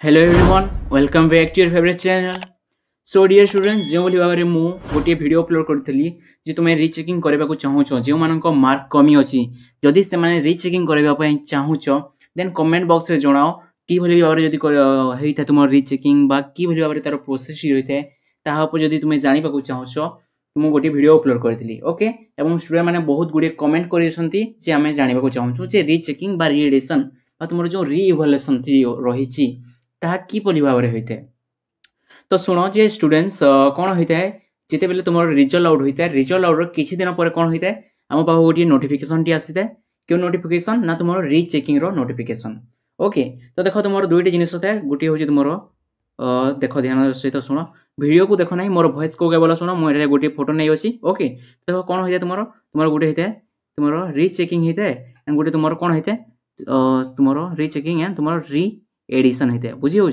Hello everyone welcome back to your favourite channel. So dear students जो भाव में मु गोटे वीडियो अपलोड करी जे तुम रिचेकिंग करने को चाहूच जो मान मार्क कमी अच्छी जदि से रिचेकिंग करने चाहूच देन कमेंट बॉक्स में जनाओ कि भाव में होता तुम रिचेकिंग कि भाव में तार प्रोसेस होता है तापर जब तुम जानवा चाहूच मुझे गोटे वीडियो अपलोड करी ओके और स्टूडेंट मैंने बहुत गुड़े कमेंट कर आम जानवा चाहूँ जे रिचेकिंग रिएडिशन तुम जो रिइवैल्यूएशन रही ताहा किपरि भाव में होता है। तो शुण जे स्टूडेंट्स कौन होता है जिते बेले तुम रिजल्ट आउट होता है रिजल्ट आउट किसी दिन पर कौन होता है आम पाख गोटे नोटिफिकेशन टी आसी है क्यों नोटिफिकेशन ना तुम रिचेकिंग नोटिफिकेशन ओके। तो देख तुम दुईट जिन होता है गोटे हूँ तुम देख ध्यान सहित शुण वीडियो को देख ना मोर भॉइस को केवल शुण मुझे गोटे फोटो नहीं अच्छी ओके। देख कौन होता है तुम गोटे होता है तुम रिचेकिंग होता है गोटे तुम कौन होता है तुम रिचेकिंग एंड तुम री एडिशन होता है बुझी हो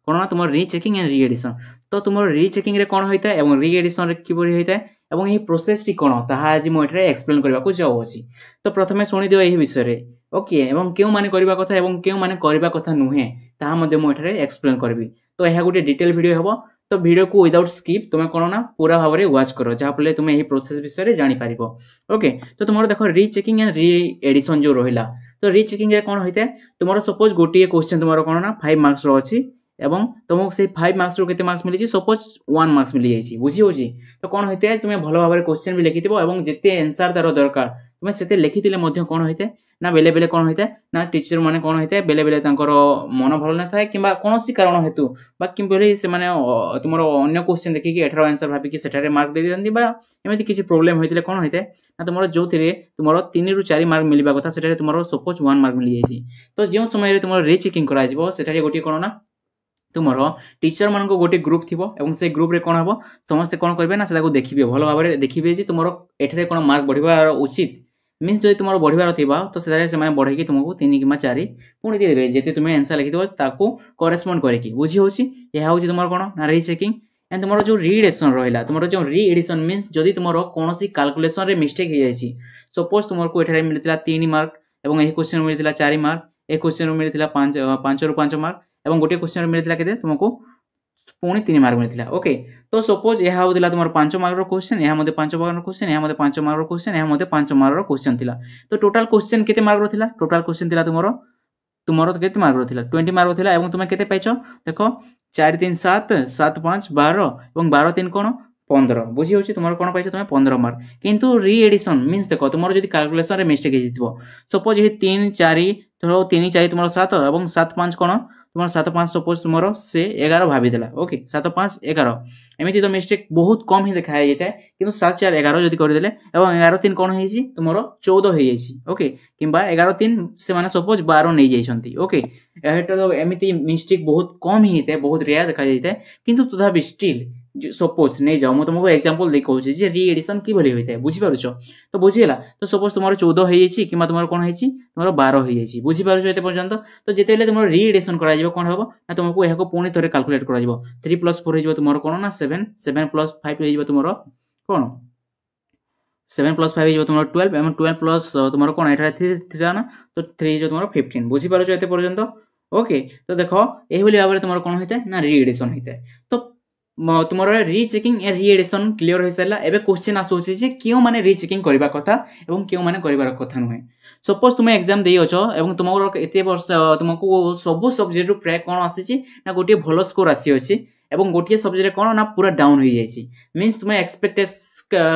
कौन ना तुम रिचेकिंग एंड रिएडिशन। तो तुम रिचेकिंग कौन होता है और रिएडिशन किपरि होता है और यही प्रोसेस टी कौन ताहा आज मुझे एक्सप्लेन करने को जाऊँगी। तो प्रथम शुणी दियो यही विषय ओके एवं क्यों माने करबा कथा एवं क्यों माने करबा कथा नुहे ताहा मध्य मुझे एक्सप्लेन करबी। तो यह गोटे डिटेल वीडियो हम तो वीडियो को विदाउट स्किप तुम कौन ना पूरा भाव में वाच कर जहाँफल तुम यही प्रोसेस विषय जापर ओके। तो तुम देख रिचेकिंग एंड री एडिशन जो रहा तो रिचेकिंग कौन होता है तुम सपोज गोटे क्वेश्चन तुम कौन ना 5 मार्क्स अच्छी एवं तुमको से 5 मार्क्स रू के मार्क्स मिली सपोज 1 मार्क्स मिली जाइए बुझी हो तो कौन होता है तुम्हें भल भाव में क्वेश्चन भी लिखि और जिते आंसर तार दरकार तुम्हें से लिखी कौन होता है ना बेले बेले कौन होता है ना टीचर मैंने कौन होता है बेले बेले मन भल न था कि कौन कारण हेतु कि से तुम अन्य क्वेश्चन देखिए एठार आंसर भाविकी से मार्क दे दिखाती एमती किसी प्रोब्लेम होता है कौन होता है ना तुम जो तुम 3 ରୁ 4 मार्क मिलवा कथा से तुम सपोज 1 मार्क मिल जाए। तो जो समय तुम रिचेकिंग कर गोटे कौन ना तुम टीचर मान गोटे ग्रुप थी और से ग्रुप रे कौन हम समस्ते कौन करेंगे ना देखिए भल भाव में देखिए तुम एठारे कौन मार्क बढ़िया उचित मीन्स जो तुम बढ़िबार थी तो से बढ़े तुमको 3 कि 4 पुणी देवे जी तुम आंसर लिखी करेस्पॉन्ड करके बुझी हो तुम कौन ना रिचेकिंग एंड तुम जो रिएडिशन रहा तुम जो रिएडिशन मीन्स जदि तुम कौन कैलकुलेशन मिस्टेक हो जाए सपोज तुमको ये मिलता 3 मार्क और यही क्वेश्चन मिलता 4 मार्क एक क्वेश्चन मिलता 5 ରୁ 5 मार्क और गोटे क्वेश्चन मिलता के तुमको पुणी 3 मार्क मिलता ओके। तो सपोज यह होता तुम 5 मार्क क्वेश्चन यहाँ 5 मार्क क्वेश्चन यहाँ 5 मार्क क्वेश्चन यहाँ 5 मार्क क्वेश्चन था। तो टोटाल क्वेश्चन केते मार्क था टोटाल क्वेश्चन था तुम केते मार्क था 20 मार्क था और तुम्हें केते पाइछ देख 4 3 7 7 5 12 और 12 3 कौन 15 बुझी हो तुम कौन पाइछ तुम 15 मार्क किंतु रिएडिशन मीन्स देख तुम जो कैलकुलेशन मिस्टेक हो सपोज ये 3 4 3 4 तुम 7 और 7 5 कौन तुम 7 5 सपोज तुम से 11 भावीला ओके 7 5 11 एमती तो मिस्टेक बहुत कम ही देखा जाता है कि 7 4 11 जब करदे और 11 3 कौन हो तुम 14 हो जाए ओके कि 11 3 से सपोज 12 नहीं जाइए ओके। तो एमती मिस्टेक बहुत कम ही होता है बहुत रेयर देखा जाता है किंतु तथापि स्टिल सपोज नहीं जाओ मुझे तुमको एग्जांपल दे कहूँ रिएडिशन किभली होता है बुझीपार तो बुझीगला। तो सपोज तुम 14 हो जाए कि तुम कौन है तुम 12 हो जाए बुझीपार ये पर्यंत। तो जिते तुम रिएडिशन कौन हम ना तुमको यह पुणी थे कैलकुलेट कर 3 + 4 हो तुम कौन ना 7 7 + 5 हो तुम कौन 7 + 5 हो तुम 12 और 12 प्लस तुम कौन ये 3 ना तो 3 हो तुम 15 बुझीपार ये पर्यंत ओके। तो देख यही भाव में तुम कौन होता है ना रिएडिशन होता है। तो तुम रिचेकिंग ए रिएडिशन क्लीयर हो सारा एवं क्वेश्चन आसूचे क्यों मैंने रिचेकिंग करने कथा और क्यों मैंने करार कथा नुहे। सपोज तुम एग्जाम दे अच और तुम एत वर्ष तुमको सब सब्जेक्ट प्राय कौन आसी ना गोटे भल स्कोर आसी और गोटे सब्जेक्ट कौन ना पूरा डाउन हो जाए मीन्स तुम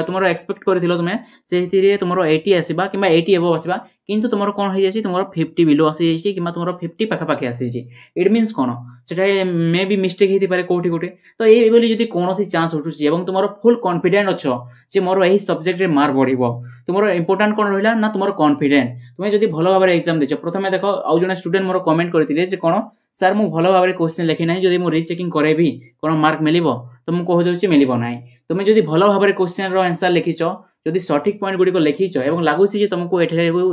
तुम एक्सपेक्ट कर तुम्हें से तुम 80 आसवा कि 80 एबव आसवा किंतु तुम कौन हो जाए तुम 50 बिलो आसी जाए कि तुम 50 पाखापाखि आसी इट मीन्स कौन से मे भी मिस्टेक होती है कौटी गोटे। तो ये जब कौन चान्स उठुची और तुम फुल कॉन्फिडेंट अच्छ जे मोर यही सब्जेक्ट मार्क बढ़ो तुम इंपोर्टाट कौन रहा ना तुम कॉन्फिडेंट तुम्हें जब भल भाव में एग्जाम देच प्रथम देख आउ जन स्टूडेंट मोर कमेंट करते कौन सर मुझे भल भाव में क्वेश्चन लिखी ना जब मुझे रिचेकिंग करेबी कौन मार्क मिल तो मुझे कहीदे मिल ना तुम्हें जब भल भाव में क्वेश्चन आंसर लिखिच जब सठिक पॉइंट गुड़िक लिखिच और लगुच तुमको ये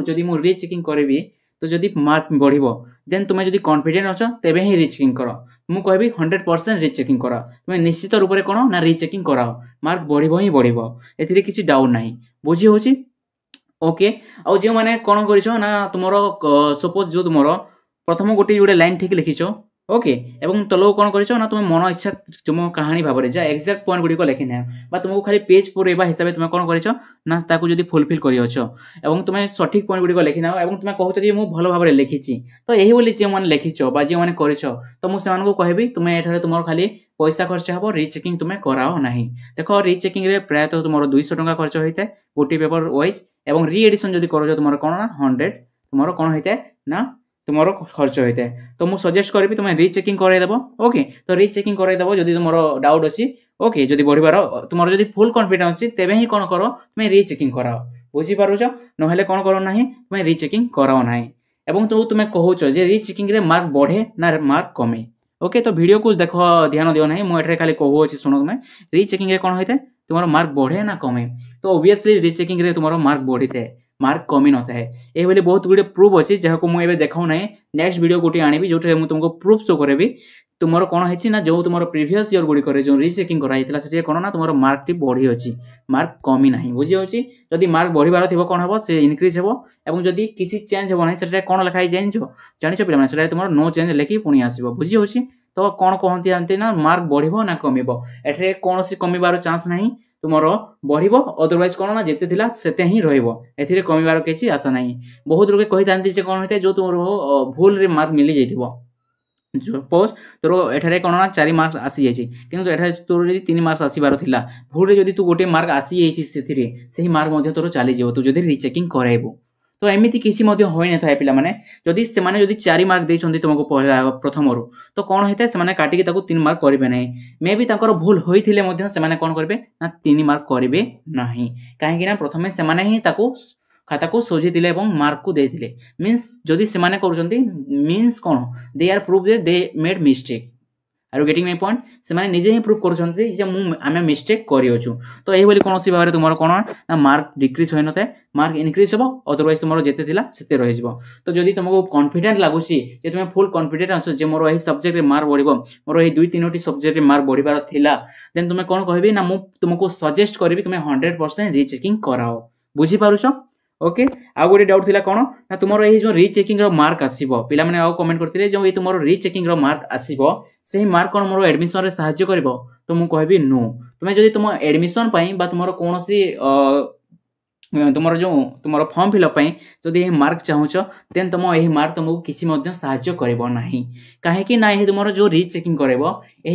जब मुझे रिचेकिंग करेबी तो जब मार्क बढ़ो देन तुम्हें जब कॉन्फिडेंट अच्छ तेज ही रिचेकिंग कर मुझे कहबी 100% रिचेकिंग कर तुम्हें निश्चित रूप से कौन ना रिचेकिंग कराओ मार्क बढ़ो ही बढ़ो ए किसी डाउट ना बुझी हो ओके। आउ जो मैंने कौन कर तुम सपोज जो तुम प्रथम गोटे जोड़े लाइन ठीक लिखिच ओके एवं तलक कौन कर तुम मन इच्छा तुम कहानी भाव में जहाँ एक्जाक्ट पॉइंट गुड़िक लिखिना तुमको खाली पेज पुरेबा हिसाब से तुम कौन कर फुलफिल कर तुम सठिक पॉइंट गुड़िक लिखिना तुम कहते मुझे भल भाव में लिखी तो यही जो मैंने लिखिच जो मैंने कर तो मुझे कहबी तुम ये तुम खाली पैसा खर्च हे रिचेकिंग तुम कराओ ना देख रिचेकिंग प्रायः तुम 200 टଙ୍କା खर्च होता है गोटे पेपर वाइज और रीएडिशन जब कर तुम कौन ना 100 तुम कौन होता है ना तुम खर्च होता है तो मुझे सजेस्ट करी तुम रिचेकिंग करदेव ओके तो रिचेकिंग करदेव जब तुम डाउट अच्छी ओके जब बढ़िबार तुम जब फुल कॉन्फिडेंस अच्छी तेरे ही कौन कर तुम रिचेकिंग कराओ बुझीपार ना कौन कर ना तुम रिचेकिंग कराओ ना एवं तो तुम्हें कहूच जे रिचेकिंग रे मार्क बढ़े ना मार्क कमे ओके तो वीडियो को देख ध्यान दियो ना मुझे खाली कहूँ शुण तुम्हें रिचेकिंग रे कौन होता है तुम मार्क बढ़े ना कमे तो ओबियसली रिचेकिंग रे तुम मार्क बढ़ी थे मार्क कमी न थाए ये बहुत गुड़े प्रूफ अच्छी जहाँ को मुझे देखा ना नेक्स्ट वीडियो गोटे आनी जो तुमको प्रूफ शो करेबी तुम कौन है ना जो तुम प्रीवियस इयर गुड़िक जो रिचेकिंग कराइला से कौन ना तुम मार्क टी बढ़ी अच्छी मार्क कमी ना बुझी जदि मार्क बढ़िबार थी कौन हम से इनक्रिज हे और जदि किसी चेंज हे ना से कौन लिखाई चेंज हो जान पे तुम नो चेंज लिखी पुणी आसो बुझी तो कौन कहते ना मार्क बढ़ ना कम एटे कौन कमिबार चांस ना तुम बढ़ अदरवाइज कौन ना जिते थिला सेते ही रही कमिबार किसी आशा ना बहुत लोग कही था कौन होता है जो तुम भूल रे मार्क मिली जाइए सपोज तोर एठारे कौन ना 4 मार्क्स आसी जाइए किंतु एठारे तोर जब 3 मार्क्स आसबार था भूल जब तू गोटे मार्क आसी जाइए से मार्क तोर चली जाव तू जब रिचेकिंग कराइबू तो एमती किसी होई न पिला माने जदि से माने जदि 4 मार्क देछन्ती तुमको प्रथम रु तो कौन होता है से माने काटिकी ताको 3 मार्क करेंगे ना मे भी ताकर भूल होइथिले मध्य से माने कौन करेंगे ना 3 मार्क करेंगे नहीं कहीं ना प्रथमे से माने ही ताको खाता को सोझी मार्क को देते मीन्स जदि से माने करुछन्ती मीन्स कौन they are prove they made mistake are getting my point से माने निजे ही प्रूव करुछन्ती जे आमे मिस्टेक करियोछु तो एही बोली कोनोसी भाबरे तुमर कोन ना मार्क डिक्रीज होय नथे मार्क इंक्रीज हो अदरवाइज तुमर जेते थिला सेते रहि जबो तो जदि तुमको कॉन्फिडेंट लागुची जे तुमे फुल कॉन्फिडेंट आछो जे मोर एही सब्जेक्ट रे मार्क बढ़िबो मोर एही 2-3टी सब्जेक्ट रे मार्क बढ़िबार थिला देन तुमे कोन कहबी ना मु तुमको सजेस्ट करबी तुमे 100% रीचेकिंग कराओ बुझी पारुछो ओके आउ गोटे डाउट थिला कोन ना तुमरो एही जो रीचेकिंग रो मार्क आसीबो पिला माने आउ कमेंट करथिले जो ए तुमरो रीचेकिंग रो मार्क आसीबो सेही मार्क कोन मोर एडमिशन रे सहाय्य करबो तो मु कहबी नो तुमे जदि तुम एडमिशन पई बा तुमरो कोनोसी तुम जो तुम फॉर्म फिलअप जदि यही मार्क चाहूच देन तुम यही मार्क तुमको किसी साहाय्य करना कहीं ना तुम जो रीचेकिंग कर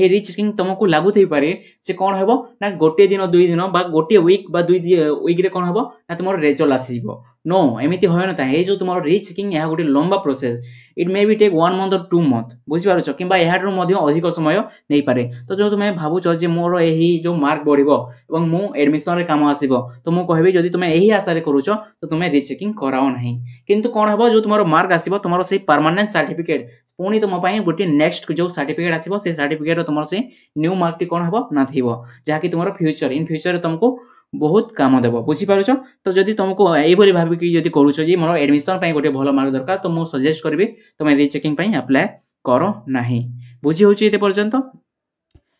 रीचेकिंग तुमको लगुथ पारे जे कौन हम ना गोटे दिन 2 दिन गोटे वीक 2 वीक कौन हम ना तुम रिजल्ट आसो नो एमती हो ना ये जो तुम रीचेकिंग यह गोटे लंबा process it may be take 1 month और 2 मंथ बुझीपार कि अधिक समय नहीं पारे तो जो तुम्हें भावुच जे मोर यही जो मार्क बढ़ो और मु एडमिशन रे काम आसो तो मुझे कहबी जदि तुम यही आशा करुच तो तुम रीचेकिंग कराओ ना किंतु कौन हम जो तुम मार्क आसो तुम से परमानेंट सर्टिफिकेट पुणी तुम गोटे नेक्स्ट जो सर्टिफिकेट आसो से सर्टिफिकेट तुम से न्यू मार्क टी कौन हम ना जहाँकि तुम फ्यूचर इन फ्यूचर तुमको बहुत काम देव बुझीपार तो जदि तुमको यही भाविक जब करुच मोर एडमिशन गोटे भल मार्क दरकार तो मुझे सजेस्ट करी तुम रीचेकिंग अप्लाई कर ना बुझी होती पर्यंत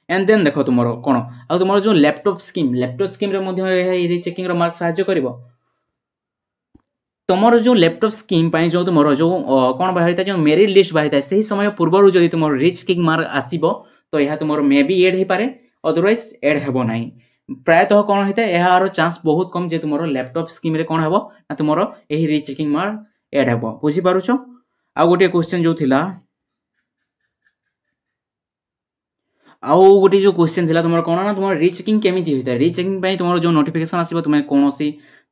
एंड देन देख तुम कौन आ तुम जो लैपटॉप स्कीम रीचेकिंग मार्क साहाय्य कर तुम जो लैपटॉप स्कीम जो तुम जो कौन बाहरी था जो मेरिट लिस्ट बाहरी था से समय पूर्व जब तुम रीचेकिंग मार्क आसो तो यह तुम मे बी एड हो पारे अदरवाइज एड हेब ना प्रायतः कौन होता है यार चांस बहुत कम जे तुम लैपटॉप स्कीम रे कौन हम ना तुम यही रीचेकिंग मार्क एड हेब बुझीपारुछ आ गोटे क्वेश्चन जो थिला आउ गोटे जो क्वेश्चन थिला तुम कौन ना तुम रीचेकिंग केमिति होता है रीचेकिंग तुम जो नोटिफिकेशन आसो तुम कौन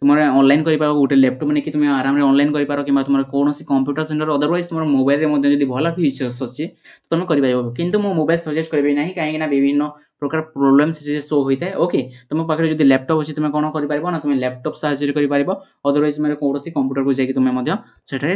तुम ऑनलाइन कर गोटे लैपटॉप नहीं कि तुम आराम रे ऑनलाइन कर कि तुम कौन कंप्यूटर सेंटर अदरवाइज तुम मोबाइल में भल फीचर्स अच्छी तुम कर किंतु मो मोबाइल सजेस्ट करी ना कहीं विभिन्न प्रकार प्रोब्लेम शो होता है ओके तुम पाखे जो लैपटॉप अच्छी तुम कौन कर तुम लैपटॉप साहाय्य कर अदरवाइज तुम कौन कंप्यूटर को जाकि तुम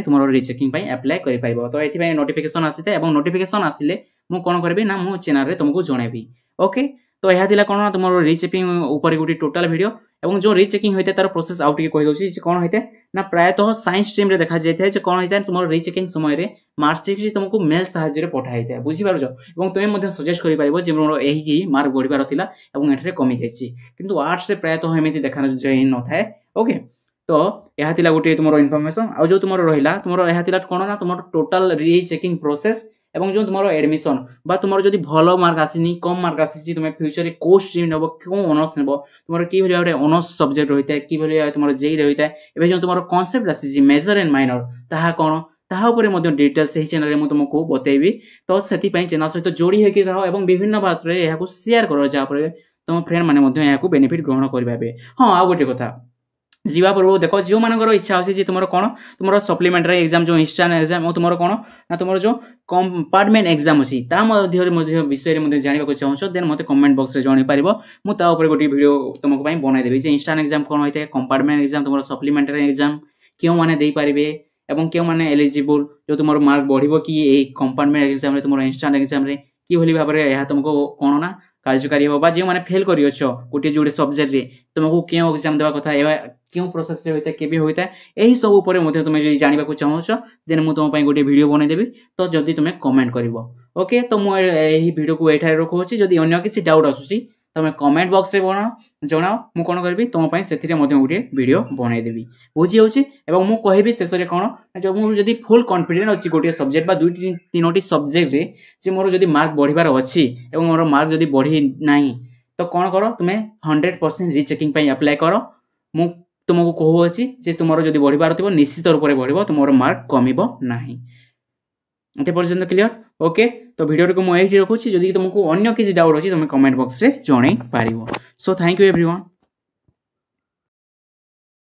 तुम रीचेकिंग अप्लाई कर तो ये नोटिफिकेशन आसी था और नोटिफिकेशन आसिले मु कौन करी ना मो चैनल रे तुमको जनइबी ओके तो यह थिला कौन तुम रीचेकिंग ऊपर गोटे टोटाल वीडियो और जो रीचेकिंग होता है तार प्रोसेस आउ टे कहीदे कौन होता है ना प्रायतः साइंस स्ट्रीम रे देखा जाए कौन होता है तुम रीचेकिंग समय मार्क्स टी तुमको मेल साहाय्य पठाई था बुझीपार और तुम्हें सजेस्ट कर मोर यही मार्क बढ़िबार था और कमी जाइए किंतु आर्ट्स से प्रायतः एमती देखा जाए न था ओके तो यह थिला गोटे तुम इनफॉरमेशन आ जो तुम रहा तुम यह कौन ना तुम टोटाल रीचेकिंग प्रोसेस এবং जो तुम एडमिशन बा तुम जदि भल मार्क आसनी कम मार्क आसी तुम फ्यूचर को स्ट्रीम नब क्यों अनर्स नेब तुम कि भाव अनर्स सब्जेक्ट रही है कि भाव तुम जेई रही है एवं जो तुम कनसेप्ट आसी मेजर एंड माइनर ताहा कौन ताहा उपरे डिटेल्स यही चैनल में तुमको बतेबी तो से चैनल सहित जोड़ी होकर रह और विभिन्न बात में यह सेयार कर जहाँफल तुम फ्रेंड मैंने बेनिफिट ग्रहण करेंगे। हाँ आ गोटे कथा जीवा पूर्व देख जो मानकर इच्छा अच्छे तुम कौन तुम सप्लीमेंटारी एग्जाम जो इंस्टांट एग्जाम और तुम कौन ना तुम जो कंपार्टमेंट एग्जाम अच्छी विषय जानवा चाहो देन मत कमेंट बॉक्स में जन पार मुझे गोटे वीडियो तुमको बनईदेवी इंस्टांट एग्जाम कौन होता है कंपार्टमेंट एग्जाम तुम सप्लीमेंटारी एग्जाम क्यों मैंने दे पारे एवं क्यों मैंने एलिजिबल जो तुम मार्क बढ़ कि कंपार्टमेंट एग्जाम तुम इंस्टांट एग्जाम कि भाव में तुमको कौन ना कार्यकारी हम जो मैंने फेल कर गोटे जोड़े सब्जेक्ट रे तुमको क्यों एग्जाम देवा कथा क्यों प्रोसेस रे होता है केबे होता है यही सब ऊपर तुम जानवा चाहो देन मुझे तुम गोटे वीडियो बनईदेवी तो जदि तुम कमेंट कर ओके तो मुझे वीडियो को ये रखुच्छी जदि अन्य किसी डाउट आसूसी तुम कमेंट बॉक्स रे जनाओ मु कौन करी तुम से गोटे वीडियो बनईदेवी बुझी होगी मुझे शेष में कौन जो मुझे फुल कॉन्फिडेंस अच्छी गोटे सब्जेक्ट दुई तीनो सब्जेक्ट रे जे मोर जदि मार्क बढ़िबार अच्छी और मोर मार्क जदि बढ़ी ना तो कौन कर तुम्हें 100% रिचेकिंग अप्लाई कर मु तुमको कहूँ तुम जब बढ़िबार थो निश्चित रूप से बढ़ तुम मार्क कमिब ना एत पर्यटन क्लियर ओके तो वीडियो को मुझे रखुच्छी जदि तुमको अन्य किसी डाउट अच्छी तुम कमेंट बॉक्स में जन पार सो थैंक यू एवरीवन।